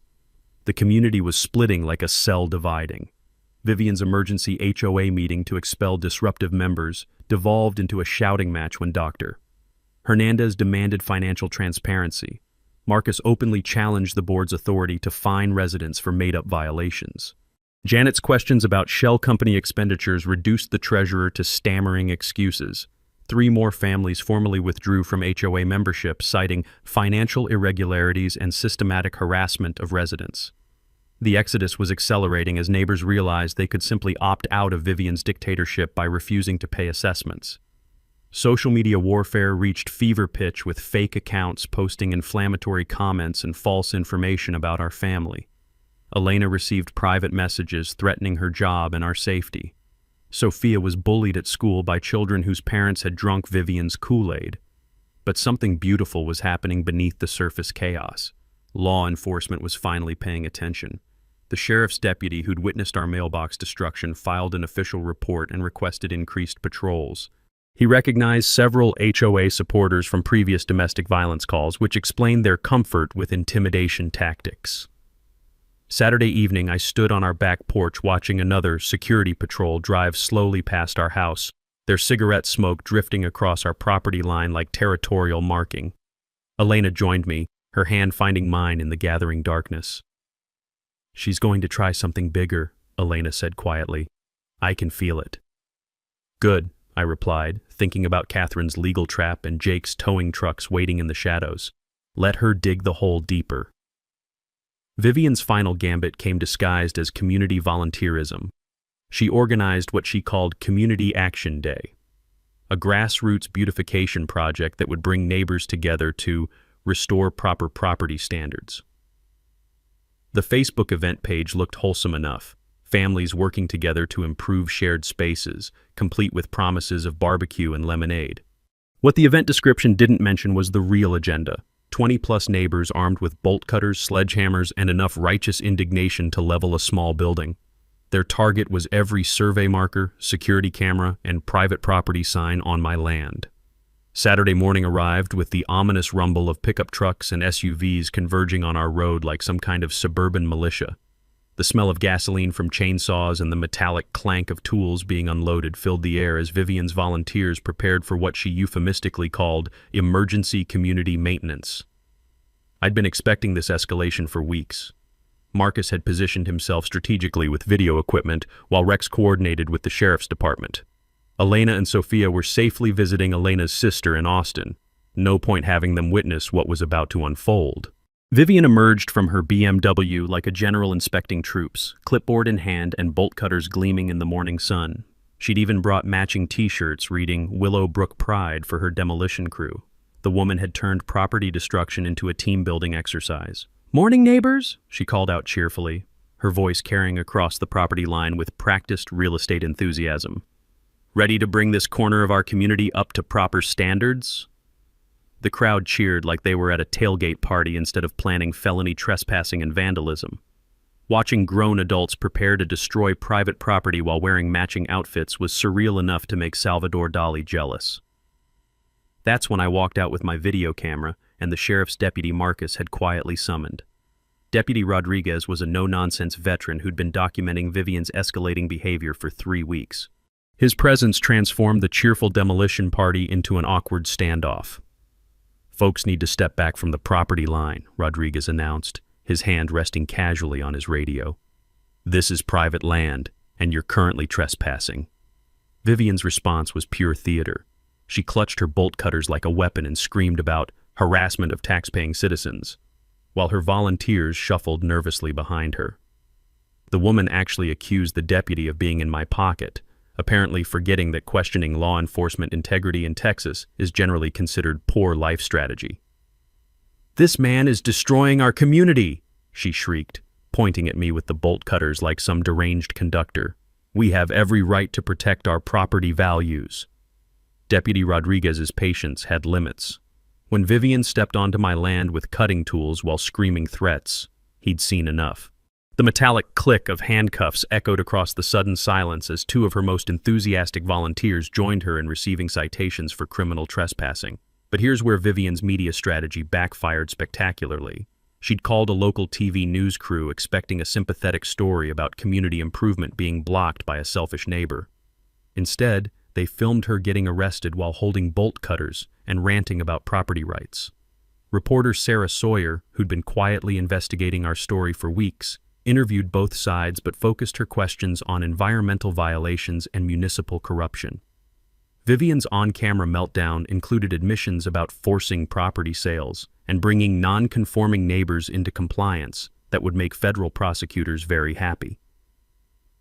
The community was splitting like a cell dividing. Vivian's emergency HOA meeting to expel disruptive members devolved into a shouting match when Dr. Hernandez demanded financial transparency. Marcus openly challenged the board's authority to fine residents for made-up violations. Janet's questions about shell company expenditures reduced the treasurer to stammering excuses. 3 more families formally withdrew from HOA membership, citing financial irregularities and systematic harassment of residents. The exodus was accelerating as neighbors realized they could simply opt out of Vivian's dictatorship by refusing to pay assessments. Social media warfare reached fever pitch with fake accounts posting inflammatory comments and false information about our family. Elena received private messages threatening her job and our safety. Sophia was bullied at school by children whose parents had drunk Vivian's Kool-Aid. But something beautiful was happening beneath the surface chaos. Law enforcement was finally paying attention. The sheriff's deputy who'd witnessed our mailbox destruction filed an official report and requested increased patrols. He recognized several HOA supporters from previous domestic violence calls, which explained their comfort with intimidation tactics. Saturday evening, I stood on our back porch watching another security patrol drive slowly past our house, their cigarette smoke drifting across our property line like territorial marking. Elena joined me, her hand finding mine in the gathering darkness. "She's going to try something bigger," Elena said quietly. "I can feel it." "Good," I replied, thinking about Catherine's legal trap and Jake's towing trucks waiting in the shadows. Let her dig the hole deeper. Vivian's final gambit came disguised as community volunteerism. She organized what she called Community Action Day, a grassroots beautification project that would bring neighbors together to restore proper property standards. The Facebook event page looked wholesome enough, families working together to improve shared spaces, complete with promises of barbecue and lemonade. What the event description didn't mention was the real agenda: 20-plus neighbors armed with bolt cutters, sledgehammers, and enough righteous indignation to level a small building. Their target was every survey marker, security camera, and private property sign on my land. Saturday morning arrived with the ominous rumble of pickup trucks and SUVs converging on our road like some kind of suburban militia. The smell of gasoline from chainsaws and the metallic clank of tools being unloaded filled the air as Vivian's volunteers prepared for what she euphemistically called emergency community maintenance. I'd been expecting this escalation for weeks. Marcus had positioned himself strategically with video equipment, while Rex coordinated with the sheriff's department. Elena and Sophia were safely visiting Elena's sister in Austin. No point having them witness what was about to unfold. Vivian emerged from her BMW like a general inspecting troops, clipboard in hand and bolt cutters gleaming in the morning sun. She'd even brought matching t-shirts reading Willowbrook Pride for her demolition crew. The woman had turned property destruction into a team-building exercise. "Morning, neighbors," she called out cheerfully, her voice carrying across the property line with practiced real estate enthusiasm. "Ready to bring this corner of our community up to proper standards?" The crowd cheered like they were at a tailgate party instead of planning felony trespassing and vandalism. Watching grown adults prepare to destroy private property while wearing matching outfits was surreal enough to make Salvador Dali jealous. That's when I walked out with my video camera and the sheriff's deputy Marcus had quietly summoned. Deputy Rodriguez was a no-nonsense veteran who'd been documenting Vivian's escalating behavior for 3 weeks. His presence transformed the cheerful demolition party into an awkward standoff. "Folks need to step back from the property line," Rodriguez announced, his hand resting casually on his radio. "This is private land, and you're currently trespassing." Vivian's response was pure theater. She clutched her bolt cutters like a weapon and screamed about harassment of tax-paying citizens, while her volunteers shuffled nervously behind her. The woman actually accused the deputy of being in my pocket, apparently forgetting that questioning law enforcement integrity in Texas is generally considered poor life strategy. "This man is destroying our community," she shrieked, pointing at me with the bolt cutters like some deranged conductor. "We have every right to protect our property values." Deputy Rodriguez's patience had limits. When Vivian stepped onto my land with cutting tools while screaming threats, he'd seen enough. The metallic click of handcuffs echoed across the sudden silence as 2 of her most enthusiastic volunteers joined her in receiving citations for criminal trespassing. But here's where Vivian's media strategy backfired spectacularly. She'd called a local TV news crew expecting a sympathetic story about community improvement being blocked by a selfish neighbor. Instead, they filmed her getting arrested while holding bolt cutters and ranting about property rights. Reporter Sarah Sawyer, who'd been quietly investigating our story for weeks, interviewed both sides but focused her questions on environmental violations and municipal corruption. Vivian's on-camera meltdown included admissions about forcing property sales and bringing non-conforming neighbors into compliance that would make federal prosecutors very happy.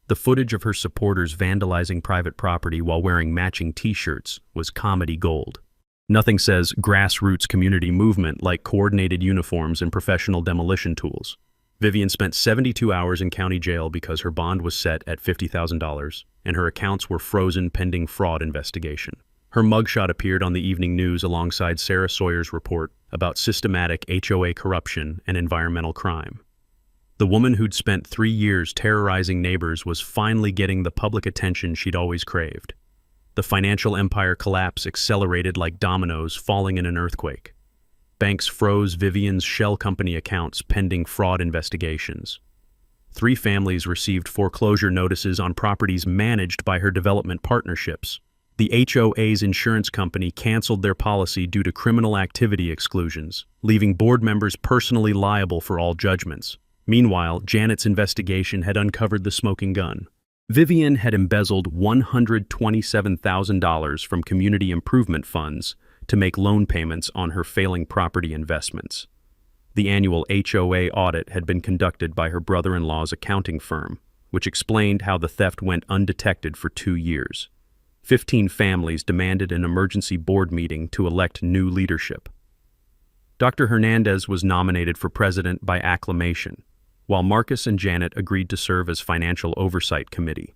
The footage of her supporters vandalizing private property while wearing matching t-shirts was comedy gold. Nothing says grassroots community movement like coordinated uniforms and professional demolition tools. Vivian spent 72 hours in county jail because her bond was set at $50,000 and her accounts were frozen pending fraud investigation. Her mugshot appeared on the evening news alongside Sarah Sawyer's report about systematic HOA corruption and environmental crime. The woman who'd spent 3 years terrorizing neighbors was finally getting the public attention she'd always craved. The financial empire collapse accelerated like dominoes falling in an earthquake. Banks froze Vivian's shell company accounts pending fraud investigations. 3 families received foreclosure notices on properties managed by her development partnerships. The HOA's insurance company canceled their policy due to criminal activity exclusions, leaving board members personally liable for all judgments. Meanwhile, Janet's investigation had uncovered the smoking gun. Vivian had embezzled $127,000 from community improvement funds to make loan payments on her failing property investments. The annual HOA audit had been conducted by her brother-in-law's accounting firm, which explained how the theft went undetected for 2 years. 15 families demanded an emergency board meeting to elect new leadership. Dr. Hernandez was nominated for president by acclamation, while Marcus and Janet agreed to serve as financial oversight committee.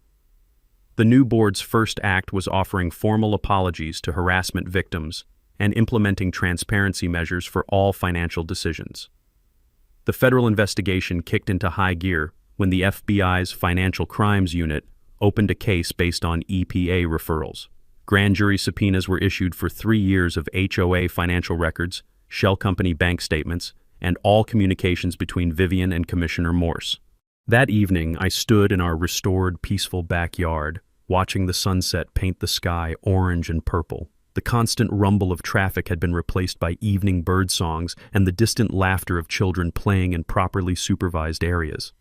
The new board's first act was offering formal apologies to harassment victims and implementing transparency measures for all financial decisions. The federal investigation kicked into high gear when the FBI's Financial Crimes Unit opened a case based on EPA referrals. Grand jury subpoenas were issued for 3 years of HOA financial records, shell company bank statements, and all communications between Vivian and Commissioner Morse. That evening, I stood in our restored, peaceful backyard, watching the sunset paint the sky orange and purple. The constant rumble of traffic had been replaced by evening bird songs and the distant laughter of children playing in properly supervised areas.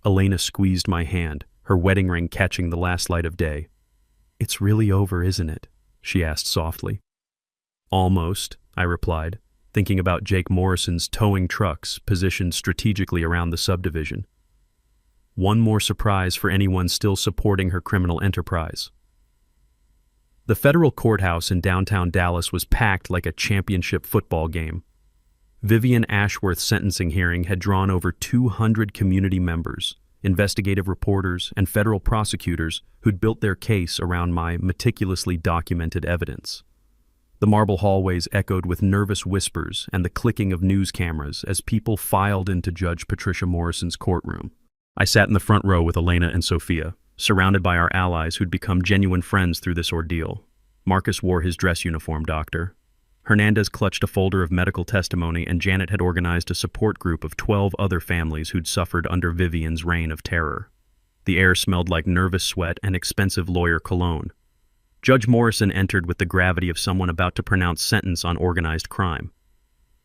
Elena squeezed my hand, her wedding ring catching the last light of day. "It's really over, isn't it?" she asked softly. "Almost," I replied, thinking about Jake Morrison's towing trucks positioned strategically around the subdivision. One more surprise for anyone still supporting her criminal enterprise. The federal courthouse in downtown Dallas was packed like a championship football game. Vivian Ashworth's sentencing hearing had drawn over 200 community members, investigative reporters, and federal prosecutors who'd built their case around my meticulously documented evidence. The marble hallways echoed with nervous whispers and the clicking of news cameras as people filed into Judge Patricia Morrison's courtroom. I sat in the front row with Elena and Sophia, surrounded by our allies who'd become genuine friends through this ordeal. Marcus wore his dress uniform, doctor. Hernandez clutched a folder of medical testimony, and Janet had organized a support group of 12 other families who'd suffered under Vivian's reign of terror. The air smelled like nervous sweat and expensive lawyer cologne. Judge Morrison entered with the gravity of someone about to pronounce sentence on organized crime.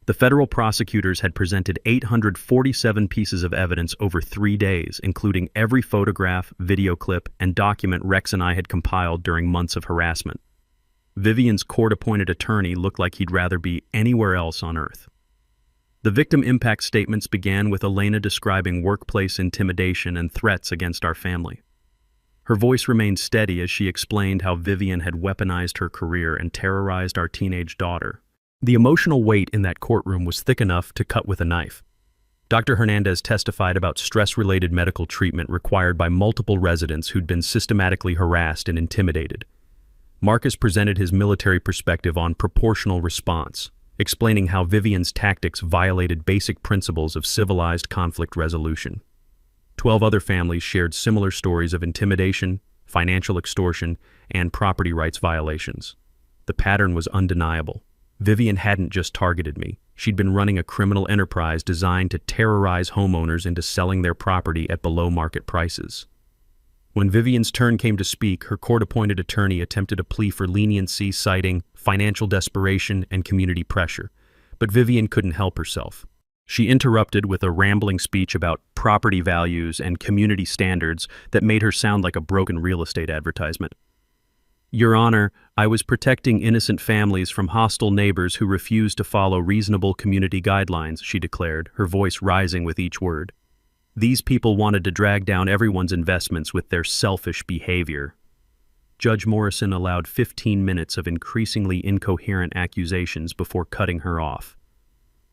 The federal prosecutors had presented 847 pieces of evidence over 3 days, including every photograph, video clip, and document Rex and I had compiled during months of harassment. Vivian's court-appointed attorney looked like he'd rather be anywhere else on earth. The victim impact statements began with Elena describing workplace intimidation and threats against our family. Her voice remained steady as she explained how Vivian had weaponized her career and terrorized our teenage daughter. The emotional weight in that courtroom was thick enough to cut with a knife. Dr. Hernandez testified about stress-related medical treatment required by multiple residents who'd been systematically harassed and intimidated. Marcus presented his military perspective on proportional response, explaining how Vivian's tactics violated basic principles of civilized conflict resolution. 12 other families shared similar stories of intimidation, financial extortion, and property rights violations. The pattern was undeniable. Vivian hadn't just targeted me. She'd been running a criminal enterprise designed to terrorize homeowners into selling their property at below-market prices. When Vivian's turn came to speak, her court-appointed attorney attempted a plea for leniency, citing financial desperation and community pressure. But Vivian couldn't help herself. She interrupted with a rambling speech about property values and community standards that made her sound like a broken real estate advertisement. "Your Honor, I was protecting innocent families from hostile neighbors who refused to follow reasonable community guidelines," she declared, her voice rising with each word. "These people wanted to drag down everyone's investments with their selfish behavior." Judge Morrison allowed 15 minutes of increasingly incoherent accusations before cutting her off.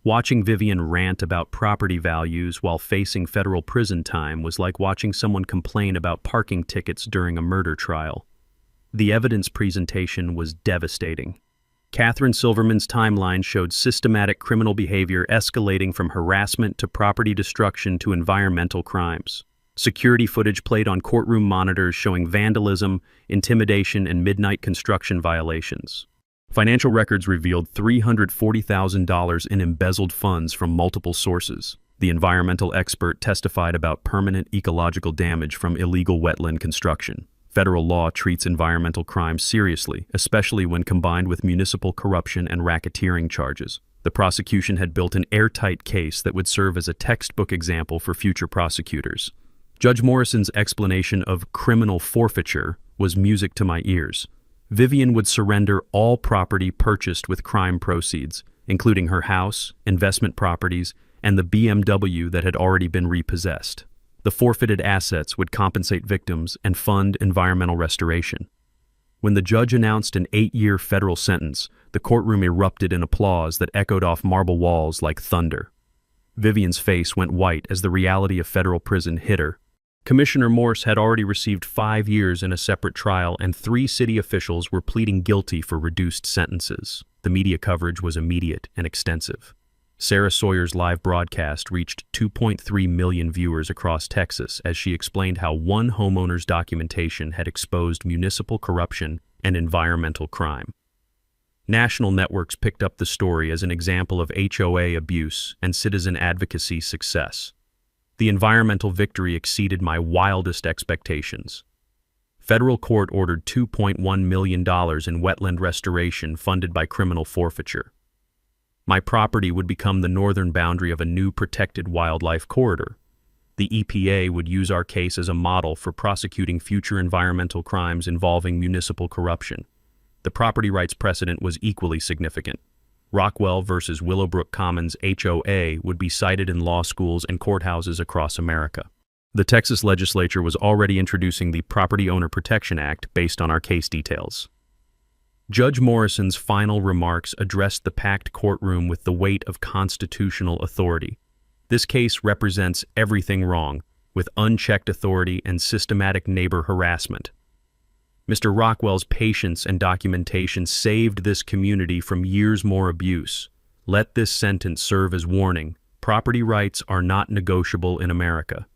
Watching Vivian rant about property values while facing federal prison time was like watching someone complain about parking tickets during a murder trial. The evidence presentation was devastating. Catherine Silverman's timeline showed systematic criminal behavior escalating from harassment to property destruction to environmental crimes. Security footage played on courtroom monitors showing vandalism, intimidation, and midnight construction violations. Financial records revealed $340,000 in embezzled funds from multiple sources. The environmental expert testified about permanent ecological damage from illegal wetland construction. Federal law treats environmental crimes seriously, especially when combined with municipal corruption and racketeering charges. The prosecution had built an airtight case that would serve as a textbook example for future prosecutors. Judge Morrison's explanation of criminal forfeiture was music to my ears. Vivian would surrender all property purchased with crime proceeds, including her house, investment properties, and the BMW that had already been repossessed. The forfeited assets would compensate victims and fund environmental restoration. When the judge announced an 8-year federal sentence, the courtroom erupted in applause that echoed off marble walls like thunder. Vivian's face went white as the reality of federal prison hit her. Commissioner Morse had already received 5 years in a separate trial, and 3 city officials were pleading guilty for reduced sentences. The media coverage was immediate and extensive. Sarah Sawyer's live broadcast reached 2.3 million viewers across Texas as she explained how one homeowner's documentation had exposed municipal corruption and environmental crime. National networks picked up the story as an example of HOA abuse and citizen advocacy success. The environmental victory exceeded my wildest expectations. Federal court ordered $2.1 million in wetland restoration funded by criminal forfeiture. My property would become the northern boundary of a new protected wildlife corridor. The EPA would use our case as a model for prosecuting future environmental crimes involving municipal corruption. The property rights precedent was equally significant. Rockwell versus Willowbrook Commons HOA would be cited in law schools and courthouses across America. The Texas legislature was already introducing the Property Owner Protection Act based on our case details. Judge Morrison's final remarks addressed the packed courtroom with the weight of constitutional authority. This case represents everything wrong, with unchecked authority and systematic neighbor harassment. Mr. Rockwell's patience and documentation saved this community from years more abuse. Let this sentence serve as warning. Property rights are not negotiable in America.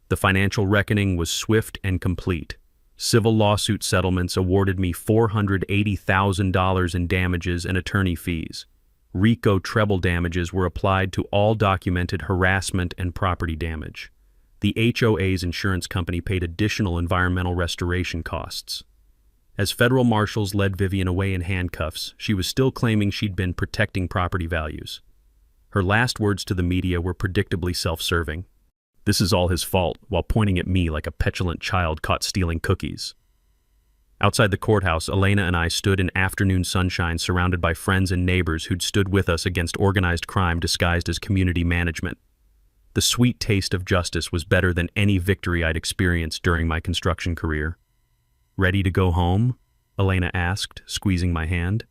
The financial reckoning was swift and complete. Civil lawsuit settlements awarded me $480,000 in damages and attorney fees. RICO treble damages were applied to all documented harassment and property damage. The HOA's insurance company paid additional environmental restoration costs. As federal marshals led Vivian away in handcuffs, she was still claiming she'd been protecting property values. Her last words to the media were predictably self-serving. "This is all his fault," while pointing at me like a petulant child caught stealing cookies. Outside the courthouse, Elena and I stood in afternoon sunshine surrounded by friends and neighbors who'd stood with us against organized crime disguised as community management. The sweet taste of justice was better than any victory I'd experienced during my construction career. "Ready to go home?" Elena asked, squeezing my hand.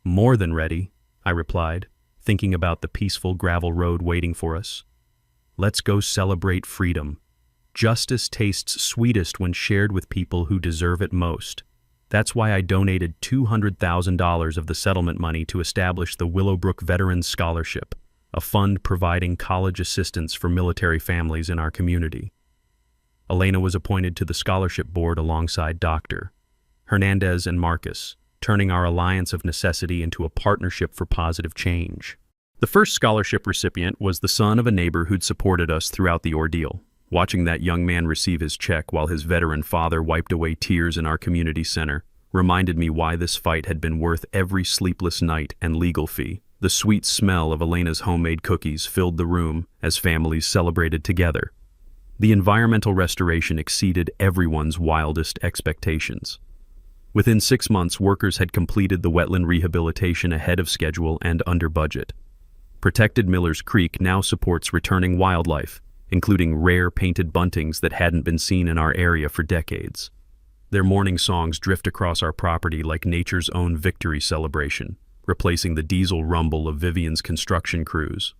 "More than ready," I replied, thinking about the peaceful gravel road waiting for us. Let's go celebrate freedom. Justice tastes sweetest when shared with people who deserve it most. That's why I donated $200,000 of the settlement money to establish the Willowbrook Veterans Scholarship, a fund providing college assistance for military families in our community. Elena was appointed to the scholarship board alongside Dr. Hernandez and Marcus, turning our alliance of necessity into a partnership for positive change. The first scholarship recipient was the son of a neighbor who'd supported us throughout the ordeal. Watching that young man receive his check while his veteran father wiped away tears in our community center reminded me why this fight had been worth every sleepless night and legal fee. The sweet smell of Elena's homemade cookies filled the room as families celebrated together. The environmental restoration exceeded everyone's wildest expectations. Within 6 months, workers had completed the wetland rehabilitation ahead of schedule and under budget. Protected Miller's Creek now supports returning wildlife, including rare painted buntings that hadn't been seen in our area for decades. Their morning songs drift across our property like nature's own victory celebration, replacing the diesel rumble of Vivian's construction crews.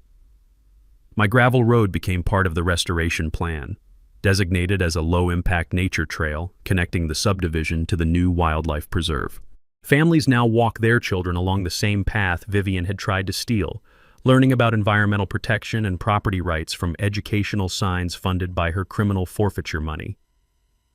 My gravel road became part of the restoration plan. designated as a low-impact nature trail connecting the subdivision to the new wildlife preserve. Families now walk their children along the same path Vivian had tried to steal, learning about environmental protection and property rights from educational signs funded by her criminal forfeiture money.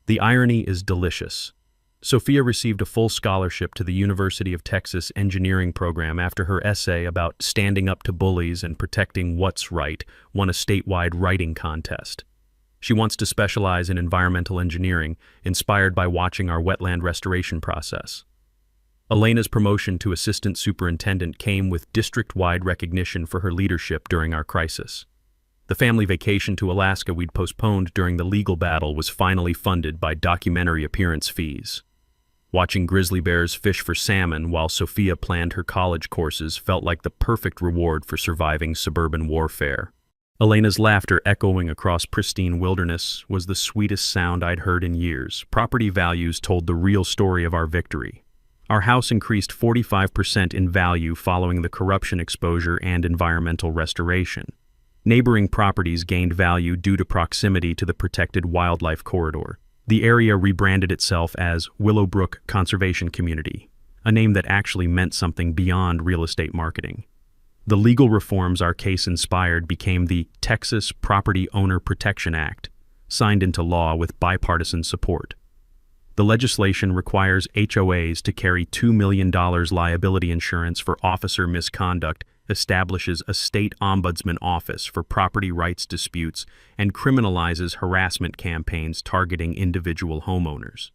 The irony is delicious. Sophia received a full scholarship to the University of Texas engineering program after her essay about standing up to bullies and protecting what's right won a statewide writing contest. She wants to specialize in environmental engineering, inspired by watching our wetland restoration process. Elena's promotion to assistant superintendent came with district-wide recognition for her leadership during our crisis. The family vacation to Alaska we'd postponed during the legal battle was finally funded by documentary appearance fees. Watching grizzly bears fish for salmon while Sophia planned her college courses felt like the perfect reward for surviving suburban warfare. Elena's laughter echoing across pristine wilderness was the sweetest sound I'd heard in years. Property values told the real story of our victory. Our house increased 45% in value following the corruption exposure and environmental restoration. Neighboring properties gained value due to proximity to the protected wildlife corridor. The area rebranded itself as Willowbrook Conservation Community, a name that actually meant something beyond real estate marketing. The legal reforms our case inspired became the Texas Property Owner Protection Act, signed into law with bipartisan support. The legislation requires HOAs to carry $2 million liability insurance for officer misconduct, establishes a state ombudsman office for property rights disputes, and criminalizes harassment campaigns targeting individual homeowners.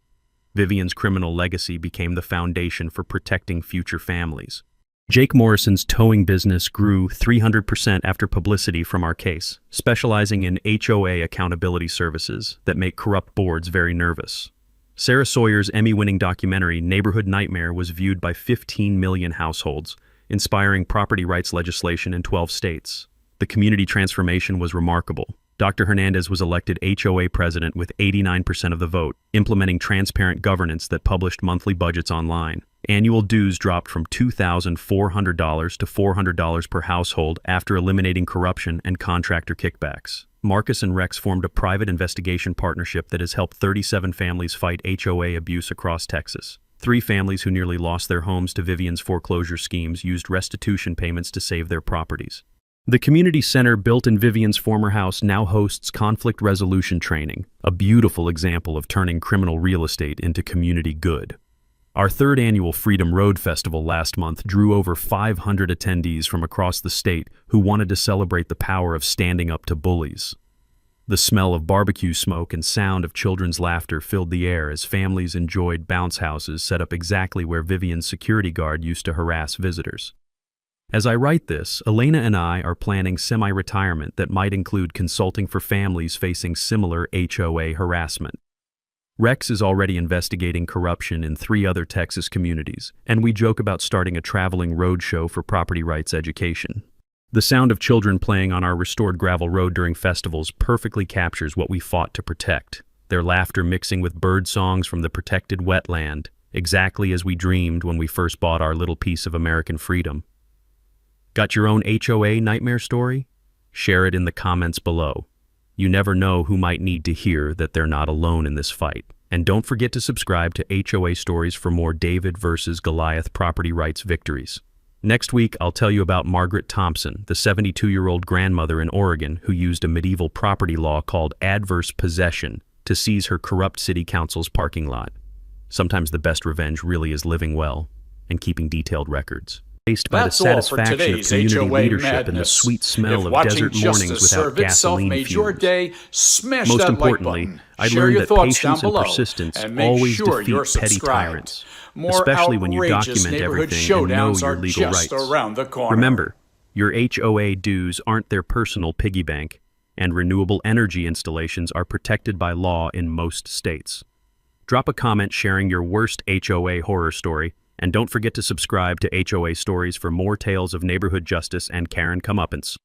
Vivian's criminal legacy became the foundation for protecting future families. Jake Morrison's towing business grew 300% after publicity from our case, specializing in HOA accountability services that make corrupt boards very nervous. Sarah Sawyer's Emmy-winning documentary Neighborhood Nightmare was viewed by 15 million households, inspiring property rights legislation in 12 states. The community transformation was remarkable. Dr. Hernandez was elected HOA president with 89% of the vote, implementing transparent governance that published monthly budgets online. Annual dues dropped from $2,400 to $400 per household after eliminating corruption and contractor kickbacks. Marcus and Rex formed a private investigation partnership that has helped 37 families fight HOA abuse across Texas. 3 families who nearly lost their homes to Vivian's foreclosure schemes used restitution payments to save their properties. The community center built in Vivian's former house now hosts conflict resolution training, a beautiful example of turning criminal real estate into community good. Our 3rd annual Freedom Road Festival last month drew over 500 attendees from across the state who wanted to celebrate the power of standing up to bullies. The smell of barbecue smoke and sound of children's laughter filled the air as families enjoyed bounce houses set up exactly where Vivian's security guard used to harass visitors. As I write this, Elena and I are planning semi-retirement that might include consulting for families facing similar HOA harassment. Rex is already investigating corruption in 3 other Texas communities, and we joke about starting a traveling road show for property rights education. The sound of children playing on our restored gravel road during festivals perfectly captures what we fought to protect, their laughter mixing with bird songs from the protected wetland, exactly as we dreamed when we first bought our little piece of American freedom. Got your own HOA nightmare story? Share it in the comments below. You never know who might need to hear that they're not alone in this fight. And don't forget to subscribe to HOA Stories for more David versus Goliath property rights victories. Next week, I'll tell you about Margaret Thompson, the 72-year-old grandmother in Oregon who used a medieval property law called adverse possession to seize her corrupt city council's parking lot. Sometimes the best revenge really is living well and keeping detailed records. Faced by the satisfaction of community leadership and the sweet smell of desert mornings without gasoline fumes. Most importantly, I learned that patience and persistence always defeat petty tyrants, especially when you document everything and know your legal rights. Remember, your HOA dues aren't their personal piggy bank, and renewable energy installations are protected by law in most states. Drop a comment sharing your worst HOA horror story, and don't forget to subscribe to HOA Stories for more tales of neighborhood justice and Karen comeuppance.